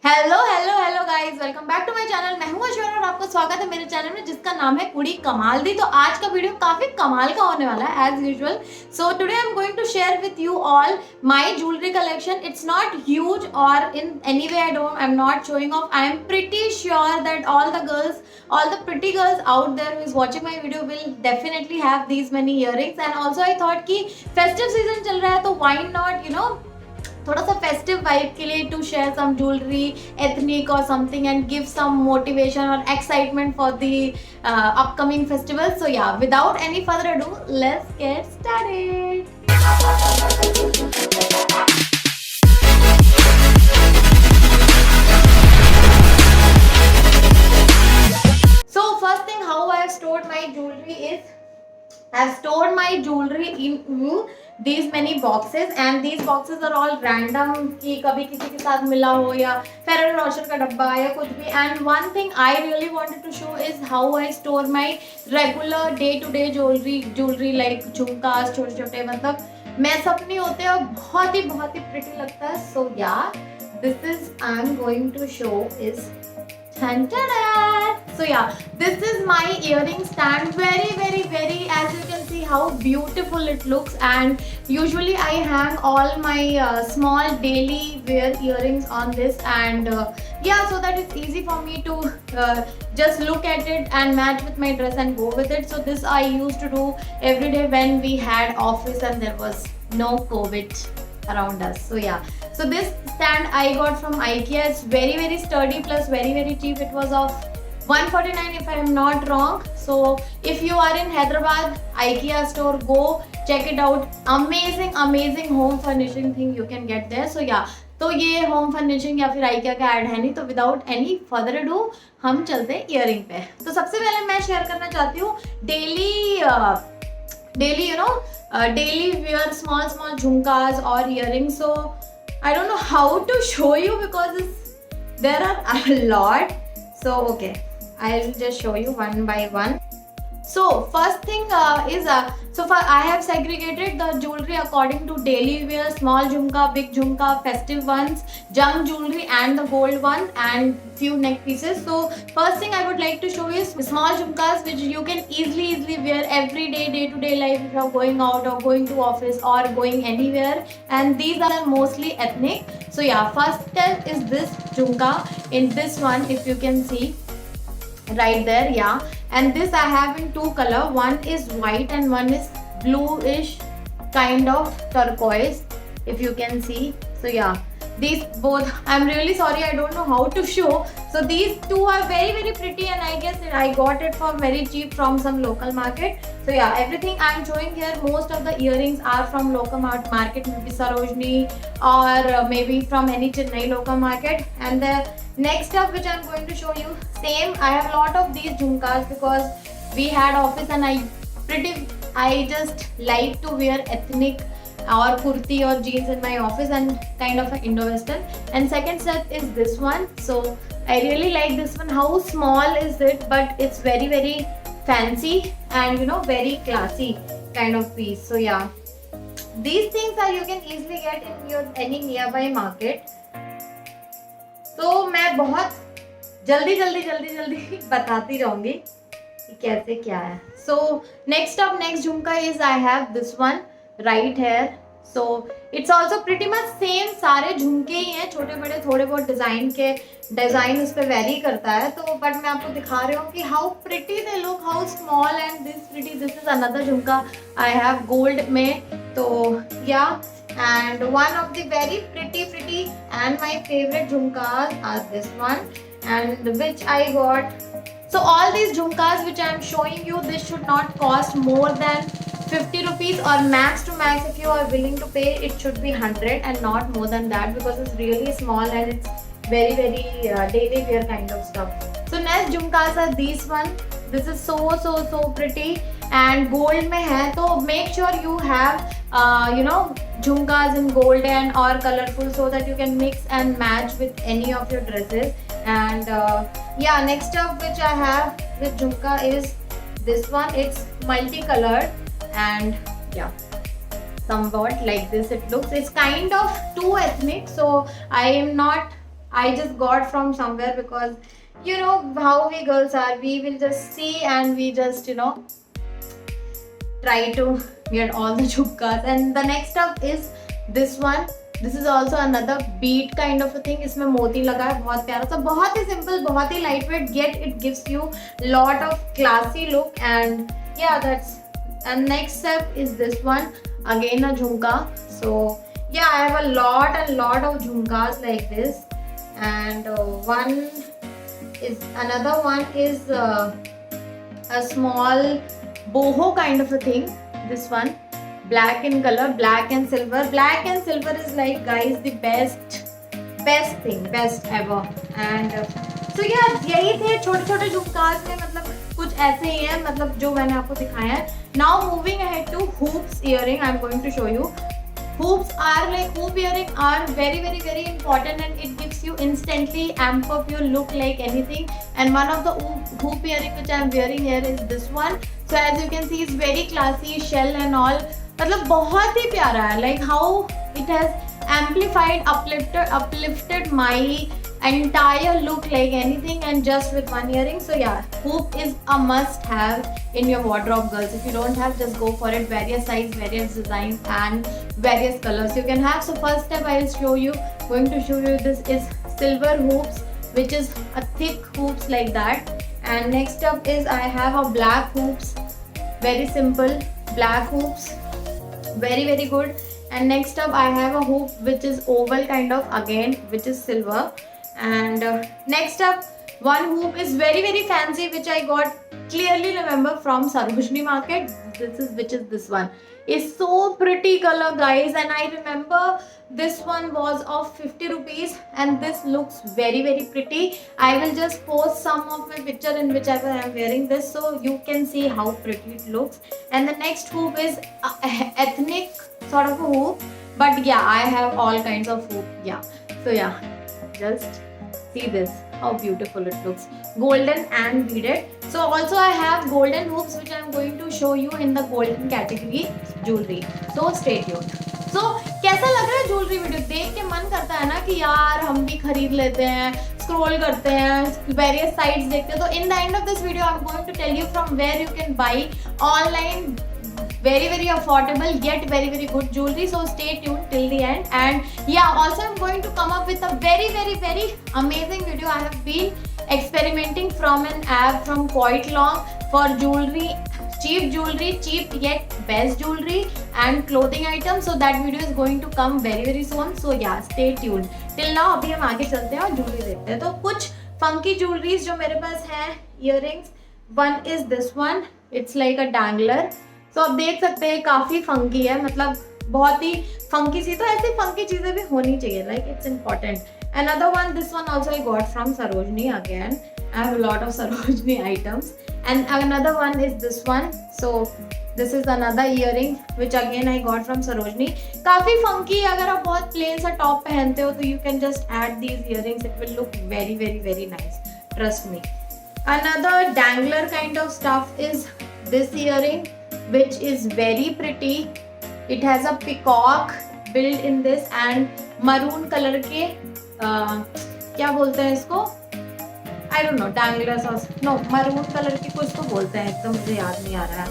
Hello hello hello guys, welcome back to my channel. मैं हूं अश्वर्या और आपका स्वागत है मेरे चैनल में जिसका नाम है कुड़ी कमाल दी। तो आज का वीडियो काफी कमाल का होने वाला है as usual. So today I am going to share with you all my jewellery collection. It's not huge और in any way I am not showing off. I am pretty sure that all the pretty girls out there who is watching my video will definitely have these many earrings. And also I thought कि festive season चल रहा है तो why not थोड़ा सा festive vibe के लिए to share some jewellery ethnic और something and give some motivation और excitement for the upcoming festival. So yeah, without any further ado, let's get started. So first thing, how I have stored my jewelry is I've stored my jewelry in these many boxes, and these boxes are all random कि कभी किसी के साथ मिला हो या Feral Rocher का डब्बा या कुछ भी. And one thing I really wanted to show is how I store my regular day to day jewelry like झुमकास छोटे छोटे, मतलब मैस अप नहीं होते और बहुत ही प्रिटी लगता है. So yeah, this is I'm going to show is So yeah, this is my earring stand. Very, as you can see how beautiful it looks. And usually I hang all my small daily wear earrings on this, and yeah, so that it's easy for me to just look at it and match with my dress and go with it. So this I used to do every day when we had office and there was no COVID around us. So yeah, so this stand I got from IKEA. It's very sturdy plus very cheap. It was of 149 if I am not wrong. So if you are in Hyderabad, IKEA store, go check it out. Amazing home furnishing thing you can get there. So yeah, तो ये home furnishing या फिर IKEA का add है नहीं, तो without any further ado हम चलते हैं इयरिंग पे. तो सबसे पहले मैं शेयर करना चाहती हूँ daily daily wear small jhumkas or earrings. So I don't know how to show you because there are a lot. So okay, I'll just show you one by one. So first thing so far I have segregated the jewelry according to daily wear, small jhumka, big jhumka, festive ones, junk jewelry and the gold one, and few neck pieces. So first thing I would like to show is small jhumkas which you can easily wear every day to day life if you are going out or going to office or going anywhere, and these are mostly ethnic. So yeah, first step is this jhumka in this one, if you can see right there. Yeah, and this I have in two color. One is white and one is bluish kind of turquoise, if you can see. So yeah, these both, I'm really sorry I don't know how to show. So these two are very pretty, and I guess I got it for very cheap from some local market. So yeah, everything I'm showing here, most of the earrings are from local market, maybe Sarojini or maybe from any Chennai local market. And the next up which I'm going to show you, same, I have a lot of these jhumkas because we had office and I just like to wear ethnic or kurti or jeans in my office and kind of an Indo-Western. And second set is this one. So I really like this one. How small is it, but it's very fancy and very classy kind of piece. So yeah, these things are you can easily get in your any nearby market. तो मैं बहुत जल्दी बताती रहूंगी कि कैसे क्या है. So next झुमका is I have this one right here. So it's also pretty much same, सारे झुमके ही हैं, छोटे बड़े थोड़े बहुत डिजाइन उस पर वेरी करता है. तो बट मैं आपको दिखा रही हूँ कि how pretty they look, how small and this pretty. This is another झुमका I have gold में. तो yeah, and one of the very pretty and my favorite jhumkas are this one, and which I got. So all these jhumkas which I am showing you, this should not cost more than 50 rupees, or max to max if you are willing to pay it should be 100 and not more than that, because it's really small and it's very daily wear kind of stuff. So next jhumkas are these one. This is so pretty and gold में है, तो make sure you have jhumkas in golden or colorful so that you can mix and match with any of your dresses. And yeah, next up which I have with jhumka is this one. It's multicolored and yeah, somewhat like this it looks. It's kind of too ethnic, so I am not I just got from somewhere because you know how we girls are. We will just see and we just try to get all the jhumkas. And the next up is this one. This is also another bead kind of a thing. इसमें मोती लगा है, बहुत प्यारा सा, बहुत ही simple, बहुत ही lightweight, yet it gives you lot of classy look. And yeah, that's, and next step is this one, again a jhumka. So yeah, I have a lot of jhumkas like this. And another one is a small boho kind of a thing. This one, black in color, black and silver. Black and silver is like, guys, the best thing, best ever. And so yeah, यही थे छोटे छोटे झुमकास में, मतलब कुछ ऐसे ही हैं, मतलब जो मैंने आपको दिखाया है. Now moving ahead to hoops earring, I'm going to show you. Hoops are like, hoop earring are very important, and it gives you instantly amp up your look like anything. And one of the hoop earring which I'm wearing here is this one. So as you can see, it's very classy, shell and all. मतलब बहुत ही प्यारा है. Like how it has amplified, uplifted my entire look like anything, and just with one earring. So yeah, hoop is a must have in your wardrobe, girls. If you don't have, just go for it. Various size, various designs and various colors you can have. So first step I will show you, this is silver hoops, which is a thick hoops like that. And next up is I have a black hoops, very simple black hoops, very good. And next up I have a hoop which is oval kind of, again which is silver. And next up, one hoop is very fancy, which I got, clearly remember, from Sarojini Market. Which is this one. It's so pretty color, guys, and I remember this one was of 50 rupees, and this looks very pretty. I will just post some of my picture in whichever I am wearing this, so you can see how pretty it looks. And the next hoop is ethnic sort of a hoop, but yeah, I have all kinds of hoop. Yeah, so yeah, just see this, how beautiful it looks, golden and beaded. So also I have golden hoops, which I am going to show you in the golden category jewelry. So stay tuned. So कैसा लग रहा है jewellery video देख के? मन करता है ना कि यार हम भी खरीद लेते हैं, स्क्रॉल करते हैं, वेरियस साइट्स देखते हैं. तो in the end of this video I am going to tell you from where you can buy online very affordable yet very good jewelry. So stay tuned till the end. And yeah, also I'm going to come up with a very amazing video. I have been experimenting from an app from quite long for jewelry, cheap yet best jewelry and clothing items. So that video is going to come very soon. So yeah, stay tuned. Till now अभी हम आगे चलते हैं और jewelry देखते हैं. तो कुछ funky jewelries जो मेरे पास हैं, earrings. One is this one. It's like a dangler. तो आप देख सकते हैं काफ़ी फंकी है, मतलब बहुत ही फंकी सी. तो ऐसी फंकी चीज़ें भी होनी चाहिए, like it's important. Another one, this one also I got from Sarojini again. I have a lot of Sarojini items. And another one is this one. So this is another earring which again I got from Sarojini. काफ़ी funky. अगर आप बहुत plane सा top पहनते हो तो you can just add these earrings. It will look very nice. Trust me. Another dangler kind of stuff is this earring, which is very pretty. It has a peacock built in this and maroon color के क्या बोलते हैं इसको, I don't know, danglers or no, maroon color के कुछ तो बोलते हैं, तो मुझे याद नहीं आ रहा है.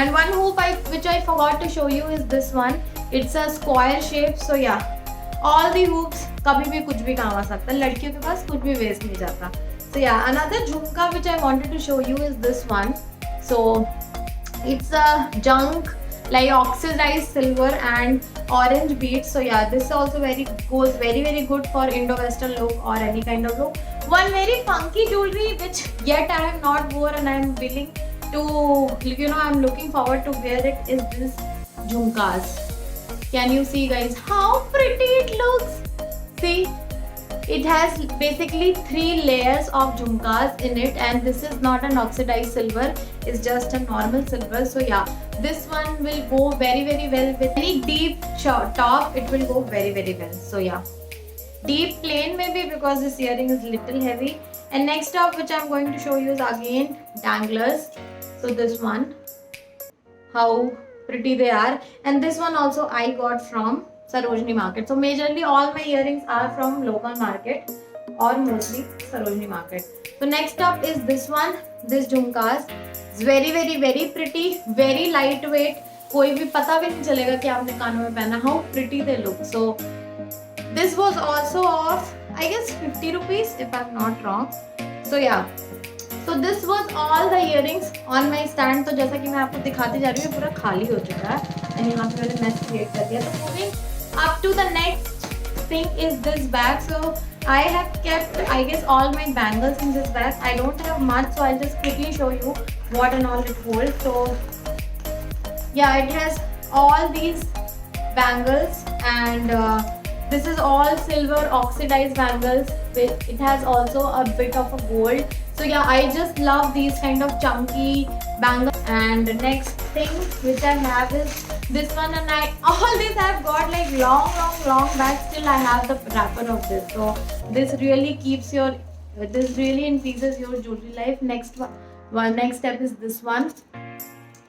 And one hoop which I forgot to show you is this one. It's a square shape. So yeah, all the hoops कभी भी कुछ भी काम आ सकता है. लड़कियों के पास कुछ भी वेस्ट नहीं जाता. So yeah, another jhumka which I wanted to show you is this one. So it's a junk like oxidized silver and orange beads. So yeah, this also goes very good for Indo-Western look or any kind of look. One very funky jewelry which yet I have not worn and I am willing to, I'm looking forward to wear it, is this jhumkas. Can you see, guys, how pretty it looks? See, it has basically 3 layers of jhumkas in it, and this is not an oxidized silver, it's just a normal silver. So yeah, this one will go very well with any deep top. It will go very well. So yeah, deep plain maybe because this earring is little heavy. And next up which I'm going to show you is again danglers. So this one, how pretty they are. And this one also I got from Sarojini Market. So majorly all my earrings are from local market. or mostly Sarojini Market. So next up is this one, this jhumkas. It's very very very pretty, very lightweight. कोई भी पता भी नहीं चलेगा कि आपने कानों में पहना. How pretty they look. So this was also of I guess 50 rupees if I'm not wrong. So yeah. So this was all the earrings on my stand. तो जैसा कि मैं आपको दिखाती जा रही हूँ पूरा खाली हो चुका है and यहाँ पे मैंने mess create कर दिया. तो moving up to the next thing is this bag. So I have kept I guess all my bangles in this bag. I don't have much, so I'll just quickly show you what and all it holds. So yeah, it has all these bangles and this is all silver oxidized bangles. It has also a bit of a gold. So yeah, I just love these kind of chunky bangles. And the next thing which I have is this one, and all these I've got like long bags. Still I have the wrapper of this. So this really increases your jewelry life. Next step is this one.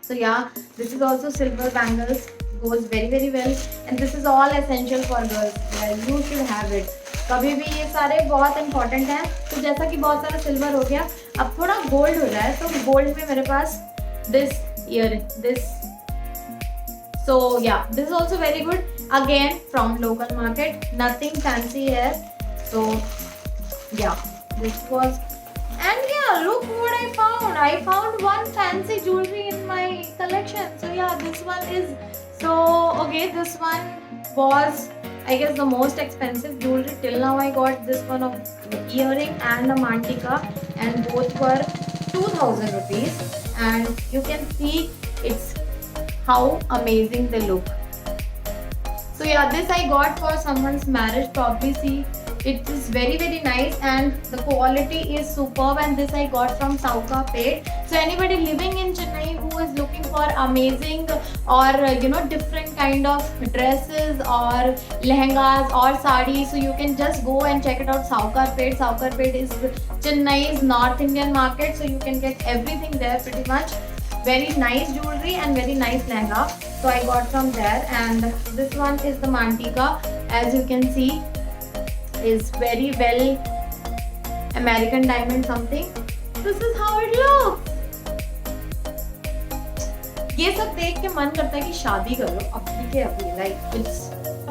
So yeah, this is also silver bangles. Goes very very well, and this is all essential for girls. Yeah, you should have it. कभी भी ये सारे बहुत important हैं. तो जैसा कि बहुत सारा सिल्वर हो गया, अब थोड़ा गोल्ड हो रहा है. तो गोल्ड में मेरे पास this. So yeah, this is also very good. Again from local market, nothing fancy here. So yeah, this was, and yeah, look what I found. I found one fancy jewelry in my collection. So yeah, this one is, so okay, this one was I guess the most expensive jewelry till now. I got this one of earring and a mantika, and both were 2000 rupees. And you can see it's how amazing they look. So yeah, this I got for someone's marriage. Probably see, it is very very nice and the quality is superb. And this I got from Saukapet. So anybody living in Chennai who is looking for amazing or different kind of dresses or lehengas or sarees, so you can just go and check it out. Saukapet. Saukapet is Chennai's North Indian market, so you can get everything there pretty much. Very nice jewelry and very nice lehenga. So I got from there. And this one is the mantika. As you can see, is very well American diamond something. This is how it looks. ये सब देख के मन करता है कि शादी करो अपनी के अपनी लाइक इट्स.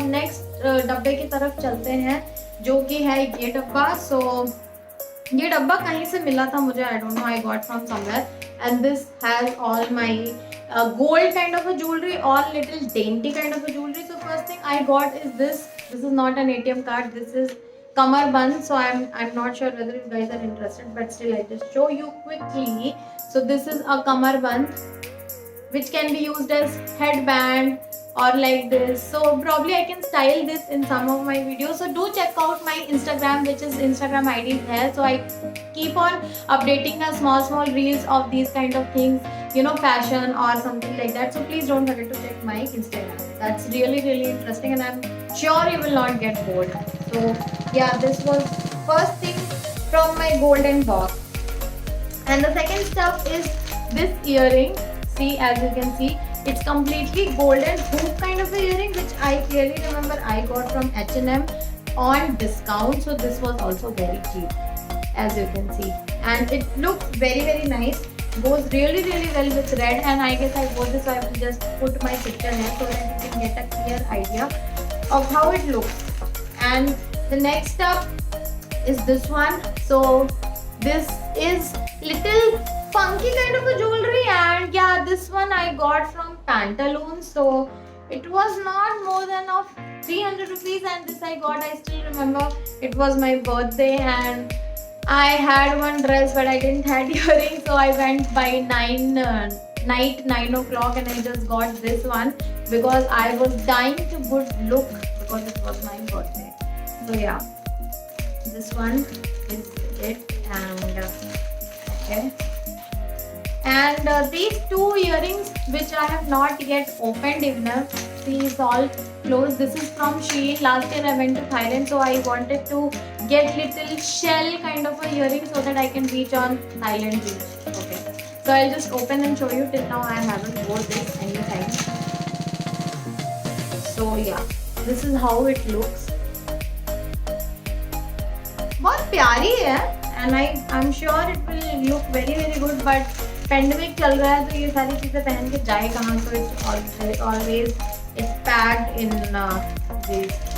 नेक्स्ट डब्बे की तरफ चलते हैं जो कि है ये डब्बा. सो ये डब्बा कहीं से मिला था मुझे. I don't know, I got from somewhere. And this has all my gold kind of a jewelry, all little dainty kind of a jewelry. So first thing I got is this. This is not an ATM card. This is kamarband. So I'm not sure whether you guys are interested, but still I just show you quickly. So this is a kamarband which can be used as headband or like this. So probably I can style this in some of my videos. So do check out my Instagram, which is Instagram ID is here. So I keep on updating a small reels of these kind of things, fashion or something like that. So please don't forget to check my Instagram. That's really really interesting and I'm sure you will not get bored. So yeah, this was first thing from my golden box. And the second stuff is this earring. See, as you can see, it's completely golden hoop kind of a earring, which I clearly remember I got from H&M on discount. So this was also very cheap, as you can see, and it looks very very nice. Goes really really well with red, and I guess I bought this, so I will just put my picture here so that you can get a clear idea of how it looks. And the next up is this one. So this is little funky kind of a jewelry, and yeah, this one I got from Pantaloons. So it was not more than of 300 rupees, and this I got, I still remember, it was my birthday and I had one dress but I didn't have earrings, so I went by 9 o'clock and I just got this one because I was dying to good look because it was my birthday. So yeah, this one is it. And okay, and these two earrings which I have not yet opened even, these all closed. This is from Shein. Last year I went to Thailand, so I wanted to get little shell kind of a earring so that I can reach on Thailand beach. Okay, so I'll just open and show you. Till now I haven't worn this anytime. So yeah, this is how it looks. बहुत प्यारी है and I am sure it will look very very good, but pandemic चल रहा है तो ये सारी चीज़ें पहन के जाए कहाँ, तो it's always it's packed in this.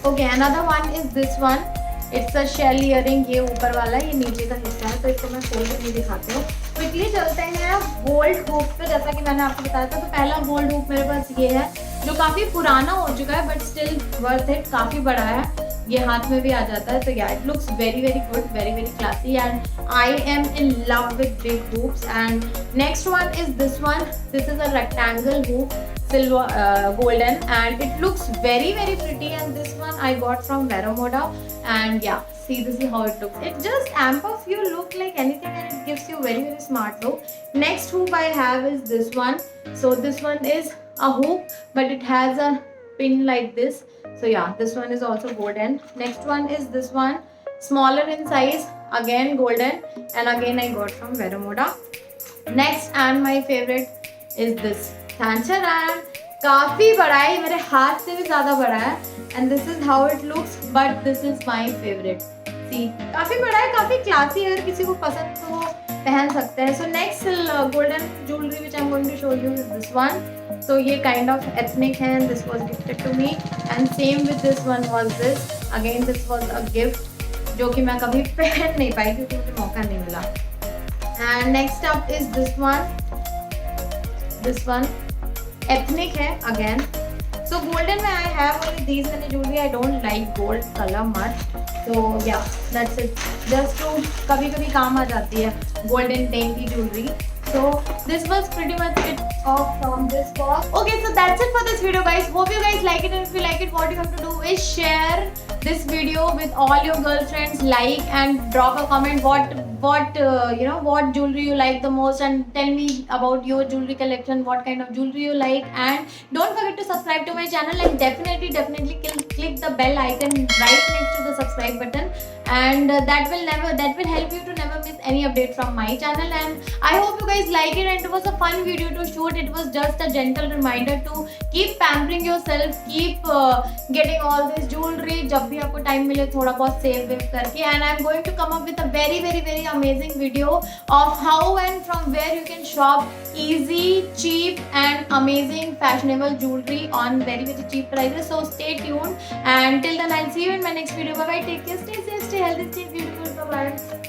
Okay, another one is this one. It's a shell earring. ये ऊपर वाला, ये नीचे का हिस्सा है, तो इसको मैं खोल के नहीं दिखाती हूँ. क्विकली चलते हैं गोल्ड हुक पे. जैसा कि मैंने आपको बताया था, तो पहला गोल्ड हुक मेरे पास ये है जो काफ़ी पुराना हो चुका है बट स्टिल वर्थ इट. काफ़ी बड़ा है, ये हाथ में भी आ जाता है. तो या it looks very very good, very very classy and I am in love with big hooks. And next one is this one. This is a rectangle hook, silver golden, and it looks very very pretty, and this one I got from Vero Moda. And yeah, see, this is how it looks. It just amp of you look like anything and it gives you very very smart look. Next hoop I have is this one. So this one is a hoop but it has a pin like this. So yeah, this one is also golden. Next one is this one, smaller in size, again golden, and again I got from Vero Moda. Next and my favorite is this Tancharan. काफी बड़ा है, मेरे हाथ से भी ज्यादा बड़ा है. And this is how it looks, but this is my favourite. See, काफी बड़ा है, काफी क्लासी है. अगर किसी को पसंद तो वो पहन सकते हैं. So next golden jewellery which I am going to show you is this one. So ये काइंड ऑफ एथनिक है and this was gifted to me. And same with this one was this. Again this was a gift जो कि मैं कभी पहन नहीं पाई क्योंकि मुझे मौका नहीं मिला. And next up is this one. This one ethnic है again. So golden में I have only these many jewelry. I don't like gold color much. So yeah, that's it. Just to कभी कभी काम आ जाती है golden dainty jewelry. So this was pretty much it from this box. Okay, so that's it for this video, guys. Hope you guys like it, and if you like it, what you have to do is share this video with all your girlfriends, like and drop a comment what jewelry you like the most, and tell me about your jewelry collection, what kind of jewelry you like. And don't forget to subscribe to my channel, and definitely click the bell icon right next to the subscribe button, and that will help you to never miss any update from my channel. And I hope you guys like it, and it was a fun video to shoot. It was just a gentle reminder to keep pampering yourself, keep getting all this jewelry. जब भी आपको time मिले थोड़ा बहुत save wave करके. And I'm going to come up with a very very very amazing video of how and from where you can shop easy, cheap and amazing fashionable jewelry on very very cheap prices. So stay tuned, and till then I'll see you in my next video. Bye bye, take care, stay safe, stay healthy, stay beautiful. Bye bye.